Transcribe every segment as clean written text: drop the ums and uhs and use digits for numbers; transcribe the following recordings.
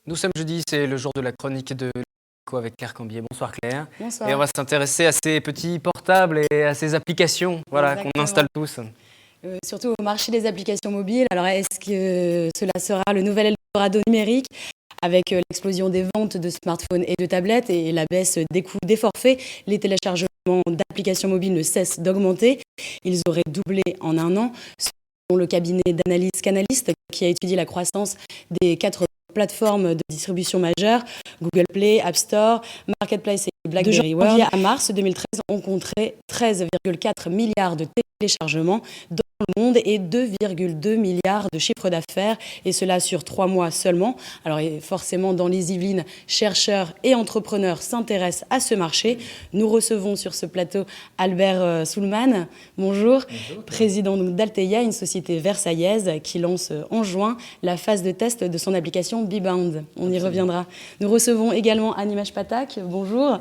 Nous sommes jeudi, c'est le jour de la chronique de l'éco avec Claire Cambier. Bonsoir Claire. Bonsoir. Et on va s'intéresser à ces petits portables et à ces applications qu'on installe tous. Surtout au marché des applications mobiles. Alors est-ce que cela sera le nouvel Eldorado numérique avec l'explosion des ventes de smartphones et de tablettes et la baisse des coûts des forfaits? Les téléchargements d'applications mobiles ne cessent d'augmenter. Ils auraient doublé en un an. Selon le cabinet d'analyse Canalys, qui a étudié la croissance des 4 plateformes de distribution majeures, Google Play, App Store, Marketplace et BlackBerry World, de janvier à mars 2013, on compterait 13,4 milliards de téléchargements dans le monde et 2,2 milliards de chiffre d'affaires, et cela sur 3 mois seulement. Alors forcément, dans les Yvelines, chercheurs et entrepreneurs s'intéressent à ce marché. Nous recevons sur ce plateau Albert Soulman, bonjour, président d'Alteia, une société versaillaise qui lance en juin la phase de test de son application Bbound. On y reviendra. Nous recevons également Animesh Pathak, bonjour.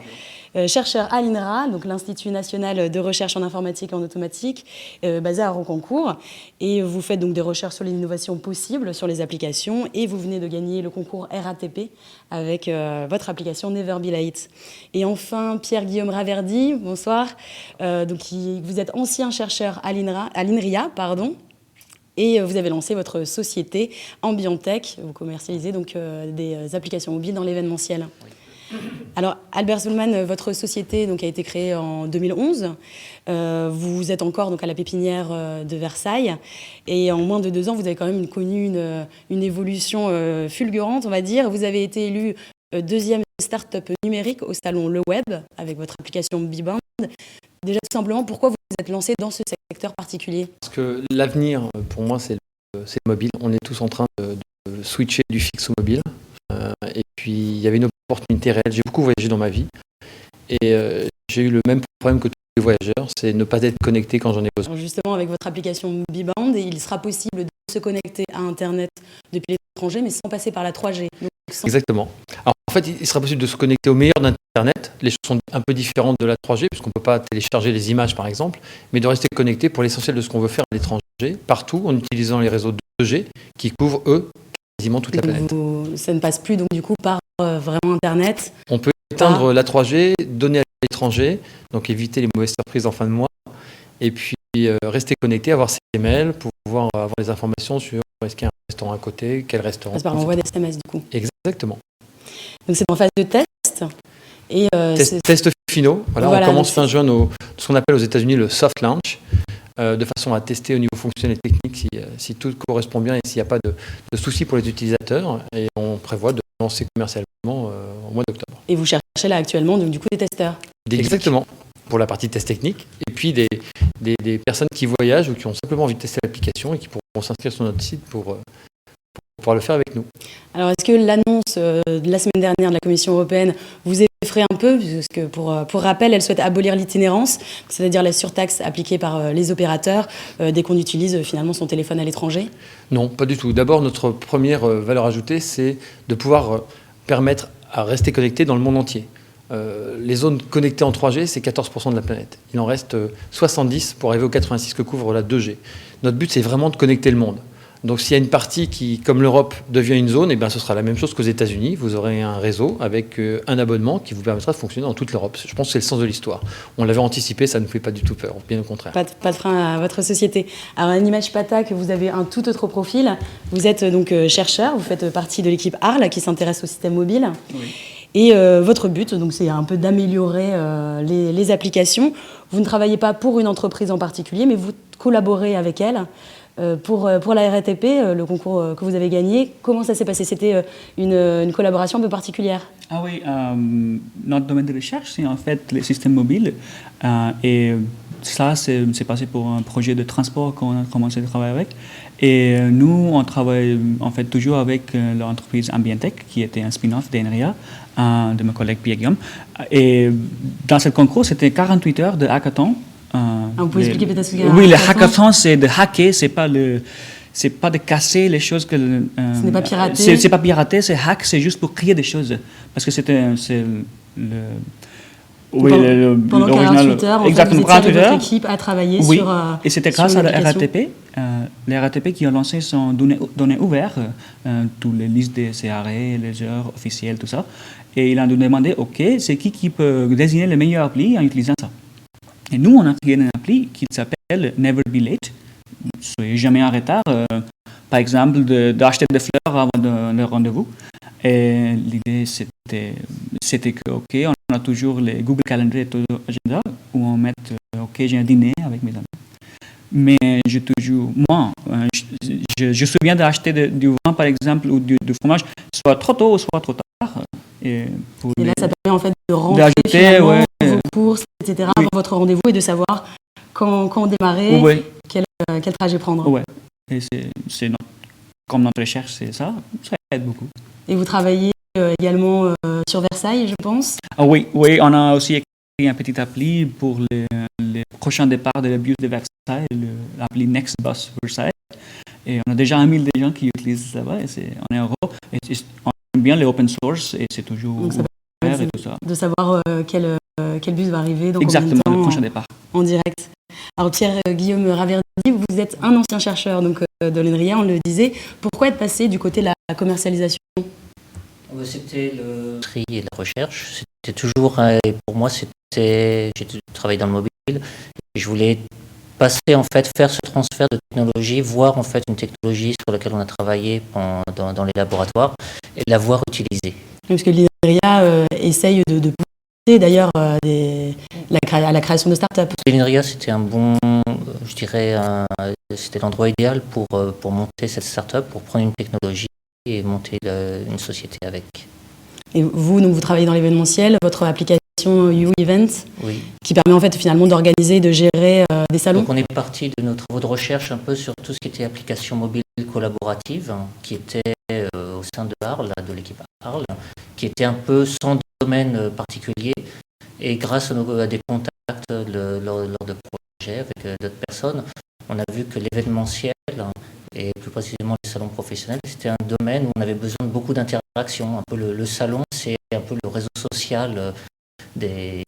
Chercheur à l'INRA, donc l'Institut national de recherche en informatique et en automatique, basé à Rocancourt. Et vous faites donc des recherches sur l'innovation possible sur les applications, et vous venez de gagner le concours RATP avec votre application Never Be Late. Et enfin, Pierre-Guillaume Raverdi, bonsoir. Vous êtes ancien chercheur à l'INRIA, et vous avez lancé votre société Ambientech. Vous commercialisez donc des applications mobiles dans l'événementiel. Oui. Alors, Albert Soulman, votre société a été créée en 2011. Vous êtes encore à la pépinière de Versailles. Et en moins de 2 ans, vous avez quand même connu une évolution fulgurante, on va dire. Vous avez été élu deuxième start-up numérique au salon Le Web avec votre application Bbound. Déjà, tout simplement, pourquoi vous vous êtes lancé dans ce secteur particulier? Parce que l'avenir, pour moi, c'est le mobile. On est tous en train de switcher du fixe au mobile. Et puis, il y avait une opportunité réelle. J'ai beaucoup voyagé dans ma vie. Et j'ai eu le même problème que tous les voyageurs, c'est ne pas être connecté quand j'en ai besoin. Alors justement, avec votre application Bbound, il sera possible de se connecter à Internet depuis l'étranger, mais sans passer par la 3G. Exactement. Alors, en fait, il sera possible de se connecter au meilleur d'Internet. Les choses sont un peu différentes de la 3G, puisqu'on ne peut pas télécharger les images, par exemple, mais de rester connecté pour l'essentiel de ce qu'on veut faire à l'étranger, partout, en utilisant les réseaux 2G, qui couvrent, eux, quasiment toute la planète. Ça ne passe plus, donc, du coup, par vraiment Internet. On peut éteindre la 3G, donner à l'étranger, donc éviter les mauvaises surprises en fin de mois, et puis rester connecté, avoir ses mails, pour pouvoir avoir des informations sur est-ce qu'il y a un restaurant à côté, quel restaurant. C'est par l'envoi des SMS, du coup. Exactement. Donc c'est en phase de test. Et test finaux. Voilà, on commence fin juin ce qu'on appelle aux États-Unis le soft launch, de façon à tester au niveau fonctionnel et technique si tout correspond bien et s'il n'y a pas de soucis pour les utilisateurs. Et on prévoit de lancer commercialement au mois d'octobre. Et vous cherchez là actuellement du coup des testeurs. Exactement, pour la partie test technique. Et puis des personnes qui voyagent ou qui ont simplement envie de tester l'application et qui pourront s'inscrire sur notre site pour pouvoir le faire avec nous. Alors, est-ce que l'annonce de la semaine dernière de la Commission européenne vous effraie un peu? Parce que pour rappel, elle souhaite abolir l'itinérance, c'est-à-dire la surtaxe appliquée par les opérateurs dès qu'on utilise finalement son téléphone à l'étranger. Non, pas du tout. D'abord, notre première valeur ajoutée, c'est de pouvoir permettre à rester connecté dans le monde entier. Les zones connectées en 3G, c'est 14% de la planète. Il en reste 70 pour arriver aux 86 que couvre la 2G. Notre but, c'est vraiment de connecter le monde. Donc s'il y a une partie qui, comme l'Europe, devient une zone, ce sera la même chose qu'aux États-Unis. Vous aurez un réseau avec un abonnement qui vous permettra de fonctionner dans toute l'Europe. Je pense que c'est le sens de l'histoire. On l'avait anticipé, ça ne nous fait pas du tout peur, bien au contraire. Pas de frein à votre société. Alors Animesh Pathak, vous avez un tout autre profil. Vous êtes donc chercheur, vous faites partie de l'équipe ARL qui s'intéresse au système mobile. Oui. Et votre but, c'est un peu d'améliorer les applications. Vous ne travaillez pas pour une entreprise en particulier, mais vous collaborez avec elle. Pour la RATP, le concours que vous avez gagné, comment ça s'est passé? C'était une collaboration un peu particulière. Ah oui, notre domaine de recherche, c'est en fait les systèmes mobiles. Et ça, c'est passé pour un projet de transport qu'on a commencé à travailler avec. Et nous, on travaille en fait toujours avec l'entreprise Ambientech, qui était un spin-off d'INRIA, de mon collègue Pierre-Guillaume. Et dans ce concours, c'était 48 heures de hackathon. Vous pouvez expliquer peut-être ce qu'est Oui, le hackathon, c'est de hacker, c'est pas de casser les choses que. Ce n'est pas pirater. C'est pas pirater, c'est hack, c'est juste pour créer des choses. Parce que Oui, pendant 48 heures, en fait, exactement, vous étiez avec 48 heures. votre équipe à travailler Oui, sur et c'était sur grâce une à la application. RATP. Les RATP qui ont lancé son données ouvertes, toutes les listes des CRE, les heures officielles, tout ça. Et il a nous demandé, OK, c'est qui peut désigner le meilleur appli en utilisant ça. Et nous, on a créé une appli qui s'appelle Never Be Late. Soyez jamais en retard. Par exemple, d'acheter des fleurs avant le rendez-vous. Et l'idée, c'était que, OK, on a toujours les Google Calendar et toujours Agenda où on met, OK, j'ai un dîner avec mes amis. Mais moi, je me souviens d'acheter du vin, par exemple, ou du fromage, soit trop tôt ou soit trop tard. Et là, ça permet en fait de rentrer finalement vos courses, etc., avant votre rendez-vous et de savoir quand démarrer, quel trajet prendre. Oui, et comme notre recherche, c'est ça aide beaucoup. Et vous travaillez également sur Versailles, je pense. Oui, on a aussi écrit un petit appli pour les prochains départs de la bus de Versailles, l'appli Next Bus Versailles. Et on a déjà 1 000 gens qui utilisent ça là-bas, et on est heureux. Et on aime bien les open source, et c'est toujours ouvert et tout ça. De savoir quel bus va arriver dans combien de temps. Exactement, le prochain départ. En direct. Alors Pierre-Guillaume Raverdi, vous êtes un ancien chercheur donc, de l'ENRIA, on le disait. Pourquoi être passé du côté de la commercialisation? C'était le tri et la recherche. C'était toujours, et pour moi, j'ai travaillé dans le mobile et je voulais passer, en fait, faire ce transfert de technologie, voir en fait une technologie sur laquelle on a travaillé dans les laboratoires et la voir utilisée. Parce que l'INRIA essaye de pousser d'ailleurs à la création de start-up. L'INRIA, c'était je dirais, c'était l'endroit idéal pour monter cette start-up, pour prendre une technologie et monter une société avec. Et vous, donc, vous travaillez dans l'événementiel, votre application YouEvent, oui, qui permet en fait finalement d'organiser, de gérer des salons. Donc on est parti de nos travaux de recherche un peu sur tout ce qui était application mobile collaborative, qui était au sein de Arles, de l'équipe Arles, qui était un peu sans domaine particulier. Et grâce à des contacts lors de projets avec d'autres personnes, on a vu que l'événementiel, et plus précisément les salons professionnels, c'était un domaine où on avait besoin de beaucoup d'interactions. Un peu le salon, c'est un peu le réseau social de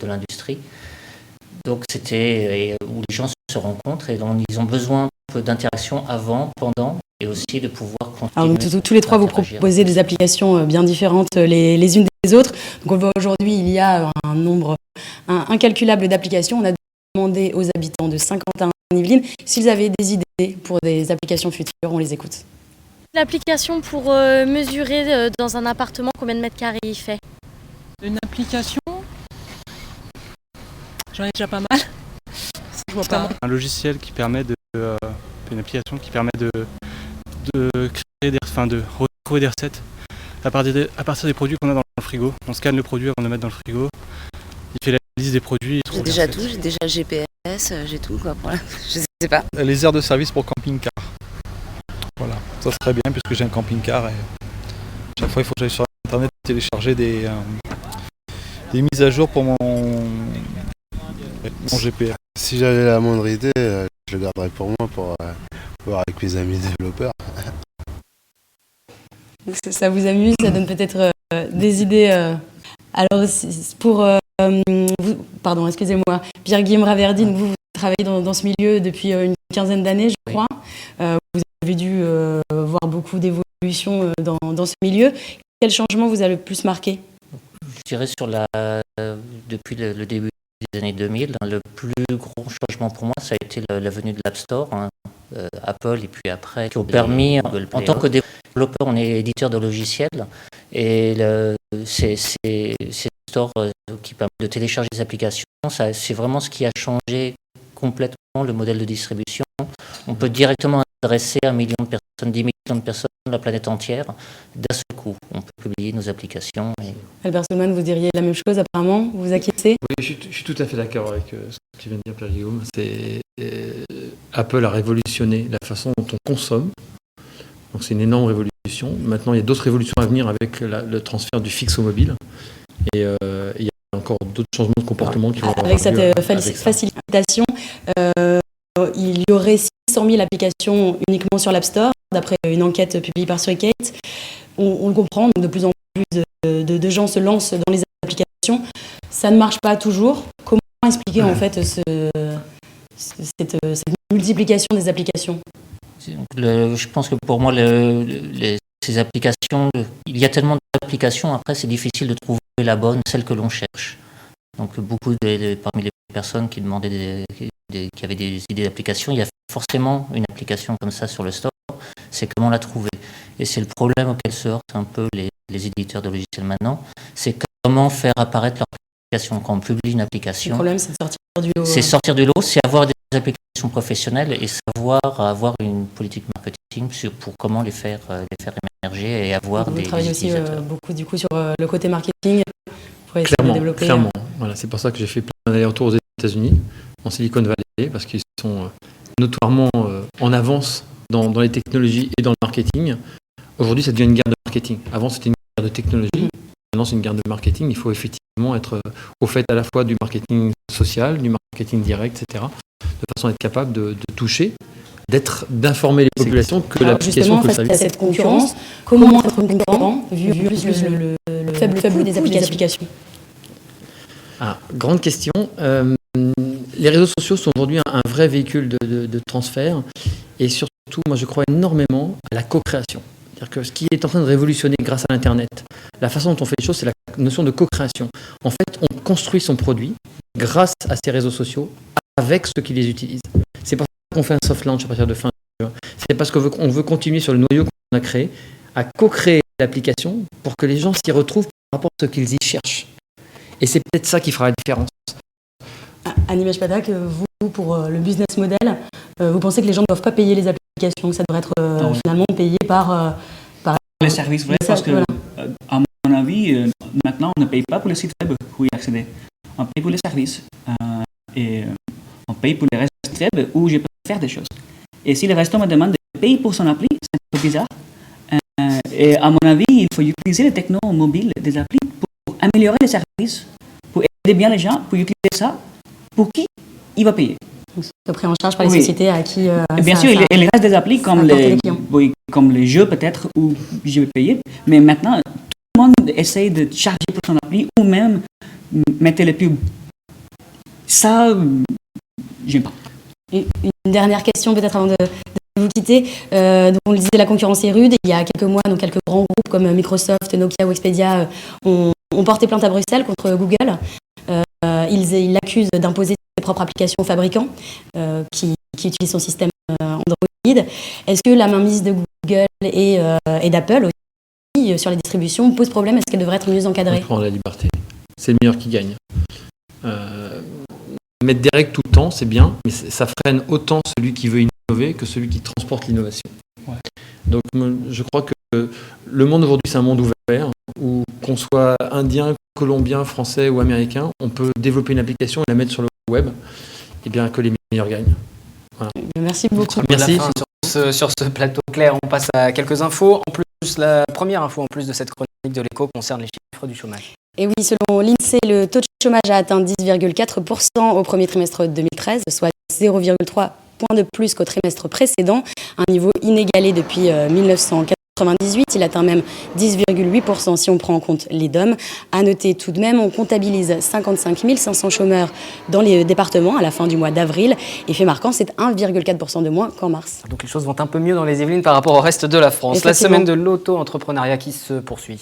l'industrie. Donc c'était où les gens se rencontrent et donc ils ont besoin un peu d'interaction avant, pendant et aussi de pouvoir continuer. Alors, donc, tous les trois vous proposez des applications bien différentes les unes des autres. Donc on voit aujourd'hui il y a un nombre incalculable d'applications. On a demandé aux habitants de Saint-Quentin-en-Yvelines s'ils avaient des idées pour des applications futures. On les écoute. L'application pour mesurer dans un appartement combien de mètres carrés il fait. Une application, j'en ai déjà pas mal. Je vois pas. Un logiciel qui permet une application qui permet de créer de retrouver des recettes à partir des produits qu'on a dans le frigo. On scanne le produit avant de le mettre dans le frigo. Il fait la liste des produits. J'ai déjà tout, j'ai déjà le GPS, j'ai tout quoi. Voilà. Je sais pas. Les aires de service pour camping-car. Voilà, ça serait bien puisque j'ai un camping-car et chaque fois il faut que j'aille sur internet télécharger des mises à jour pour mon GPS. Si j'avais la moindre idée, je le garderais pour moi pour voir avec mes amis développeurs. Ça vous amuse, ça donne peut-être des idées. Alors pour vous, pardon, excusez-moi, Pierre-Guillaume Raverdi, vous travaillez dans ce milieu depuis une quinzaine d'années, je crois. Vous avez dû voir beaucoup d'évolutions dans ce milieu. Quel changement vous a le plus marqué? Je dirais depuis le début des années 2000, le plus gros changement pour moi, ça a été la venue de l'App Store, Apple et puis après, qui ont permis, en tant que développeur, on est éditeur de logiciels et c'est Store qui permet de télécharger des applications, c'est vraiment ce qui a changé complètement le modèle de distribution. On peut directement adresser 1 million de personnes, 10 millions de personnes, la planète entière, d'un seul coup. On peut publier nos applications. Albert Soulman, vous diriez la même chose apparemment, vous acquiescez? Oui, je suis tout à fait d'accord avec ce que vient de dire Pierre-Guillaume. Apple a révolutionné la façon dont on consomme. Donc c'est une énorme révolution. Maintenant, il y a d'autres révolutions à venir avec le transfert du fixe au mobile. Et il y a encore d'autres changements de comportement qui vont avoir lieu. Avec cette facilitation, il y aurait 600 000 applications uniquement sur l'App Store, d'après une enquête publiée par Suricate. On le comprend, donc de plus en plus de gens se lancent dans les applications applications. Ça ne marche pas toujours. Comment expliquer en fait cette multiplication des applications? Je pense que pour moi, ces applications, il y a tellement d'applications, après c'est difficile de trouver la bonne, celle que l'on cherche. Donc parmi les personnes qui demandaient qui avaient des idées d'application, il y a forcément une application comme ça sur le store, c'est comment la trouver. Et c'est le problème auquel se heurtent un peu les éditeurs de logiciels maintenant, c'est comment faire apparaître leur application. Quand on publie une application, le problème c'est de sortir du lot. C'est sortir du lot, c'est avoir des applications professionnelles et savoir avoir une politique marketing pour comment les faire émerger et avoir Vous des travaillez aussi utilisateurs. beaucoup du coup sur le côté marketing pour essayer de développer. Clairement. Voilà, c'est pour ça que j'ai fait plein d'allers-retours aux États-Unis, en Silicon Valley, parce qu'ils sont notoirement en avance dans les technologies et dans le marketing. Aujourd'hui, ça devient une guerre de marketing. Avant, c'était une guerre de technologie. Maintenant, c'est une guerre de marketing. Il faut effectivement être au fait à la fois du marketing social, du marketing direct, etc., de façon à être capable de toucher, d'informer les populations que l'application peut face à cette concurrence, comment être concurrent vu le faible des applications? Grande question. Les réseaux sociaux sont aujourd'hui un vrai véhicule de transfert et surtout, moi je crois énormément à la co-création. C'est-à-dire que ce qui est en train de révolutionner grâce à l'Internet, la façon dont on fait les choses, c'est la notion de co-création. En fait, on construit son produit grâce à ces réseaux sociaux avec ceux qui les utilisent. C'est pour ça qu'on fait un soft launch à partir de fin juin. C'est parce qu'on veut continuer sur le noyau qu'on a créé, à co-créer l'application pour que les gens s'y retrouvent par rapport à ce qu'ils y cherchent. Et c'est peut-être ça qui fera la différence. Animesh Pathak, vous, pour le business model, vous pensez que les gens ne doivent pas payer les applications, que ça devrait être finalement payé par les services, parce que, à mon avis, maintenant, on ne paye pas pour les sites web pour y accéder. On paye pour les services. Et on paye pour les restes web où je peux faire des choses. Et si le resto me demande de payer pour son appli, c'est un peu bizarre. Et à mon avis, il faut utiliser les technos mobiles des applis pour améliorer les services, pour aider bien les gens, pour utiliser ça. Pour qui il va payer? C'est pris en charge par les sociétés à qui... bien sûr, il reste des applis comme les jeux peut-être où je vais payer, mais maintenant, tout le monde essaye de charger pour son appli ou même mettre les pubs. Ça, j'aime pas. Une dernière question peut-être avant de vous quitter. Donc on le disait, la concurrence est rude. Il y a quelques mois, donc quelques grands groupes comme Microsoft, Nokia ou Expedia ont porté plainte à Bruxelles contre Google. Ils l'accusent d'imposer ses propres applications aux fabricants qui utilisent son système Android. Est-ce que la mainmise de Google et d'Apple aussi sur les distributions pose problème? Est-ce qu'elle devrait être mieux encadrée? On prend la liberté. C'est le meilleur qui gagne. Mettre des règles tout le temps, c'est bien, mais ça freine autant celui qui veut innover que celui qui transporte l'innovation. Ouais. Donc je crois que le monde aujourd'hui, c'est un monde ouvert, où qu'on soit indien, colombien, français ou américain, on peut développer une application et la mettre sur le web, et bien que les meilleurs gagnent. Voilà. Merci beaucoup. Merci. Sur ce plateau clair, on passe à quelques infos. En plus, la première info en plus de cette chronique de l'Écho concerne les chiffres du chômage. Et oui, selon l'INSEE, le taux de chômage a atteint 10,4% au premier trimestre 2013, soit 0,3 points de plus qu'au trimestre précédent, un niveau inégalé depuis 1998. Il atteint même 10,8% si on prend en compte les DOM. À noter tout de même, on comptabilise 55 500 chômeurs dans les départements à la fin du mois d'avril. Et fait marquant, c'est 1,4% de moins qu'en mars. Donc les choses vont un peu mieux dans les Yvelines par rapport au reste de la France. La semaine de l'auto-entrepreneuriat qui se poursuit.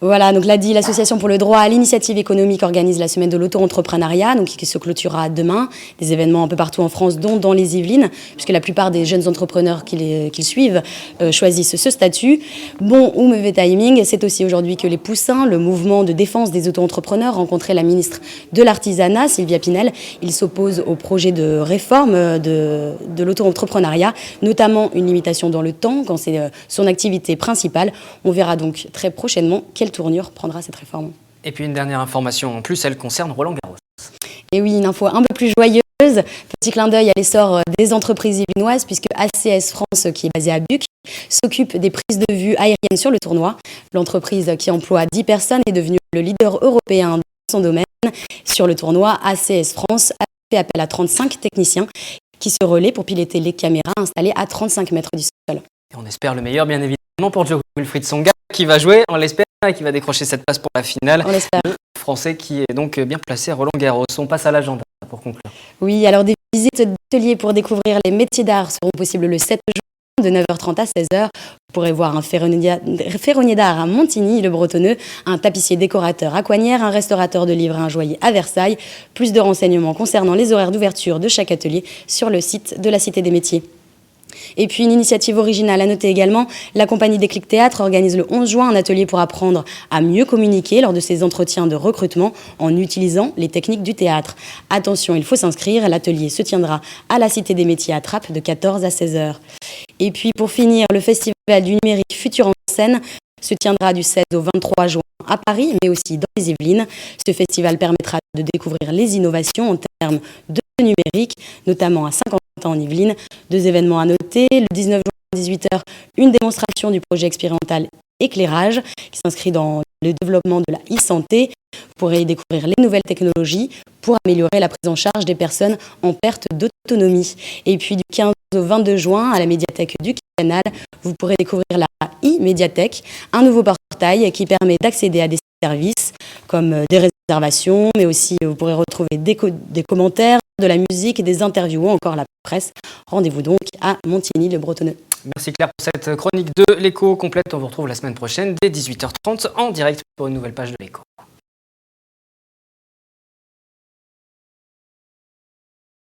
Voilà, donc l'ADI, l'Association pour le droit à l'initiative économique, organise la semaine de l'auto-entrepreneuriat, donc qui se clôturera demain. Des événements un peu partout en France, dont dans les Yvelines, puisque la plupart des jeunes entrepreneurs qui suivent choisissent ce statut. Bon ou mauvais timing, c'est aussi aujourd'hui que les Poussins, le mouvement de défense des auto-entrepreneurs, rencontraient la ministre de l'Artisanat, Sylvia Pinel. Ils s'opposent au projet de réforme de l'auto-entrepreneuriat, notamment une limitation dans le temps quand c'est son activité principale. On verra donc très prochainement quelle tournure prendra cette réforme. Et puis une dernière information en plus, elle concerne Roland Garros. Et oui, une info un peu plus joyeuse. Petit clin d'œil à l'essor des entreprises yvelinoises, puisque ACS France, qui est basée à Buc, s'occupe des prises de vue aériennes sur le tournoi. L'entreprise qui emploie 10 personnes est devenue le leader européen dans son domaine. Sur le tournoi, ACS France a fait appel à 35 techniciens qui se relaient pour piloter les caméras installées à 35 mètres du sol. Et on espère le meilleur, bien évidemment, pour Djokovic Wilfried Tsonga, qui va jouer, on l'espère, et qui va décrocher cette place pour la finale. On l'espère. Le français qui est donc bien placé à Roland-Garros. On passe à l'agenda pour conclure. Oui, alors des visites d'ateliers pour découvrir les métiers d'art seront possibles le 7 juin de 9h30 à 16h. Vous pourrez voir un ferronnier d'art à Montigny, le Bretonneux, un tapissier décorateur à Coignières, un restaurateur de livres et un joaillier à Versailles. Plus de renseignements concernant les horaires d'ouverture de chaque atelier sur le site de la Cité des Métiers. Et puis une initiative originale à noter également, la compagnie Déclic Théâtre organise le 11 juin un atelier pour apprendre à mieux communiquer lors de ses entretiens de recrutement en utilisant les techniques du théâtre. Attention, il faut s'inscrire, l'atelier se tiendra à la Cité des Métiers à Trappes de 14 à 16h. Et puis pour finir, le festival du numérique Futur en scène se tiendra du 16 au 23 juin à Paris, mais aussi dans les Yvelines. Ce festival permettra de découvrir les innovations en termes de numérique, notamment à 50 ans en Yvelines. 2 événements à noter. Le 19 juin à 18h, une démonstration du projet expérimental Éclairage qui s'inscrit dans le développement de la e-santé. Vous pourrez y découvrir les nouvelles technologies pour améliorer la prise en charge des personnes en perte d'autonomie. Et puis du 15 au 22 juin, à la médiathèque du Canal, vous pourrez découvrir la e-médiathèque, un nouveau portail qui permet d'accéder à des services comme des réservations, mais aussi vous pourrez retrouver des commentaires, de la musique, des interviews ou encore la presse. Rendez-vous donc à Montigny-le-Bretonneux. Merci Claire pour cette chronique de l'Écho complète. On vous retrouve la semaine prochaine dès 18h30 en direct pour une nouvelle page de l'Écho.